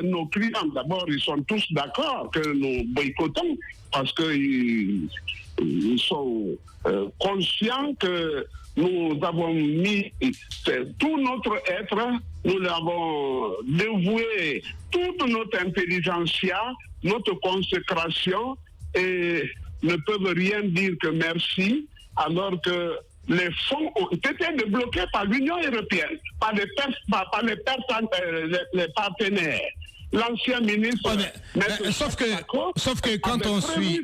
nos clients. D'abord, ils sont tous d'accord que nous boycottons parce qu'ils sont conscients que nous avons mis tout notre être, nous l'avons dévoué toute notre intelligentsia, notre consécration, et ne peuvent rien dire que merci, alors que les fonds ont été débloqués par l'Union européenne, par les partenaires. L'ancien ministre... Sauf que quand on suit...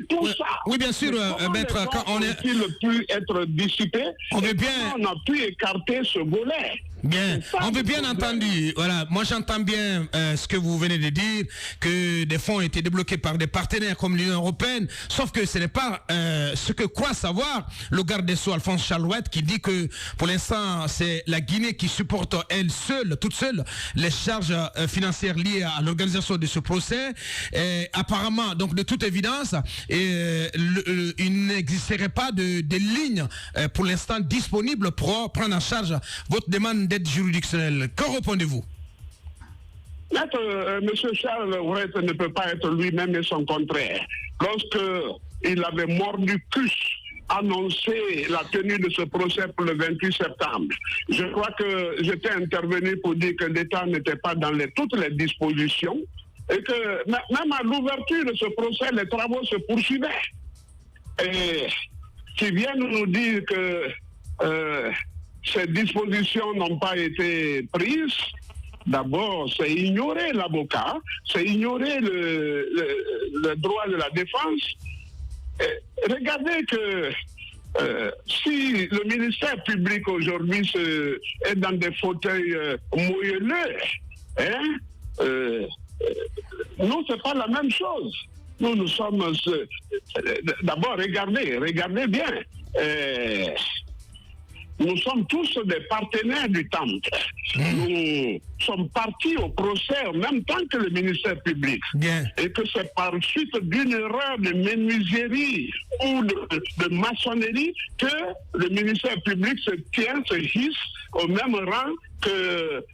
Oui, bien sûr, maître, quand on est... pu être dissipé, on a pu écarter ce volet. Bien, on veut bien entendu. Voilà, moi j'entends bien ce que vous venez de dire, que des fonds ont été débloqués par des partenaires comme l'Union européenne, sauf que ce n'est pas ce que croit savoir le garde des Sceaux Alphonse Chalouette, qui dit que pour l'instant c'est la Guinée qui supporte elle seule, toute seule, les charges financières liées à l'organisation de ce procès. Et apparemment, donc de toute évidence, il n'existerait pas de lignes pour l'instant disponibles pour prendre en charge votre demande d'aide juridictionnelle. Qu'en répondez-vous? M. Charles Ouret ne peut pas être lui-même et son contraire. Lorsqu'il avait mordicus annoncé la tenue de ce procès pour le 28 septembre, je crois que j'étais intervenu pour dire que l'État n'était pas dans toutes les dispositions et que même à l'ouverture de ce procès, les travaux se poursuivaient. Et qui viennent nous dire que ces dispositions n'ont pas été prises, d'abord, c'est ignorer l'avocat, c'est ignorer le droit de la défense. Regardez que si le ministère public aujourd'hui est dans des fauteuils moelleux, nous, c'est pas la même chose. Nous sommes... D'abord, regardez bien. Nous sommes tous des partenaires du temple. Nous sommes partis au procès en même temps que le ministère public. Bien. Et que c'est par suite d'une erreur de menuiserie ou de maçonnerie que le ministère public se hisse au même rang que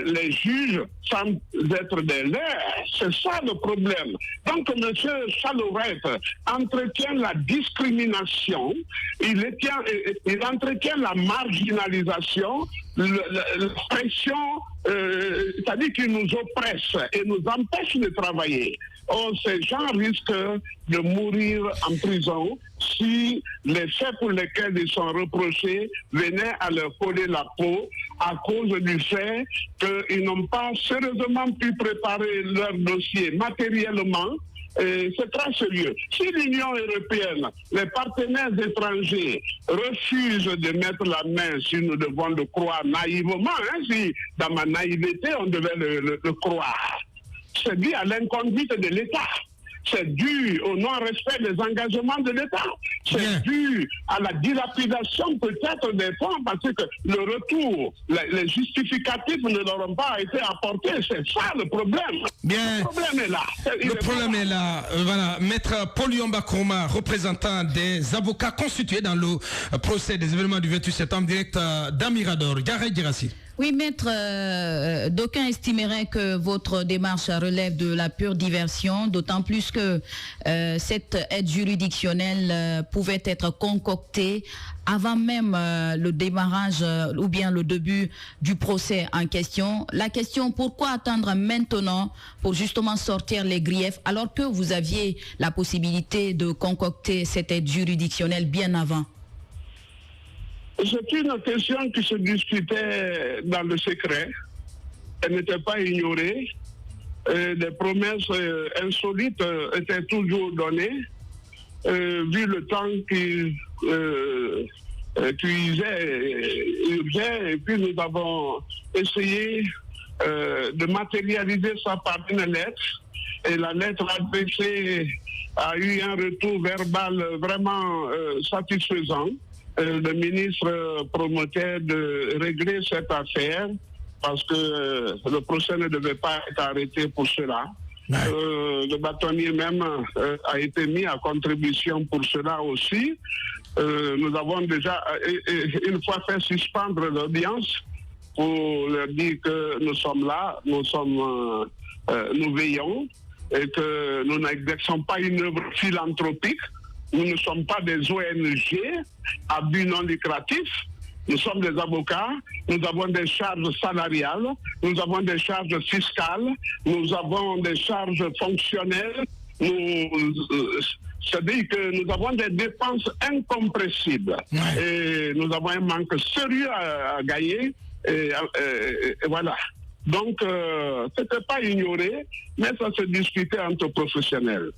les juges semblent être des leurs. C'est ça le problème. Donc, M. Chalouette entretient la discrimination, il entretient la marginalisation, la pression, c'est-à-dire qu'il nous oppresse et nous empêche de travailler. Or, ces gens risquent de mourir en prison si les faits pour lesquels ils sont reprochés venaient à leur coller la peau à cause du fait qu'ils n'ont pas sérieusement pu préparer leur dossier matériellement. C'est très sérieux. Si l'Union européenne, les partenaires étrangers refusent de mettre la main, si nous devons le croire naïvement, si dans ma naïveté on devait le croire, c'est dû à l'inconduite de l'État. C'est dû au non-respect des engagements de l'État. C'est dû à la dilapidation peut-être des fonds parce que le retour, les justificatifs ne leur ont pas été apportés. C'est ça le problème. Bien. Le problème est là. Le problème est là. Voilà. Maître Paul Yomba Kourma, représentant des avocats constitués dans le procès des événements du 28 septembre, direct d'Amirador. Gareth Girassi. Oui, maître, d'aucuns estimeraient que votre démarche relève de la pure diversion, d'autant plus que cette aide juridictionnelle pouvait être concoctée avant même le démarrage ou bien le début du procès en question. La question, pourquoi attendre maintenant pour justement sortir les griefs alors que vous aviez la possibilité de concocter cette aide juridictionnelle bien avant? C'est une question qui se discutait dans le secret. Elle n'était pas ignorée. Des promesses insolites étaient toujours données, vu le temps qui urgeait. Et puis nous avons essayé de matérialiser ça par une lettre. Et la lettre adressée a eu un retour verbal vraiment satisfaisant. Le ministre promettait de régler cette affaire parce que le procès ne devait pas être arrêté pour cela. Le bâtonnier même a été mis à contribution pour cela aussi. Nous avons déjà, une fois fait suspendre l'audience pour leur dire que nous sommes là, nous sommes nous veillons et que nous n'exerçons pas une œuvre philanthropique. Nous ne sommes pas des ONG à but non lucratif. Nous sommes des avocats, nous avons des charges salariales, nous avons des charges fiscales, nous avons des charges fonctionnelles. C'est-à-dire que nous avons des dépenses incompressibles. Ouais. Et nous avons un manque sérieux à gagner. Et voilà. Donc, ce n'était pas ignoré, mais ça se discutait entre professionnels.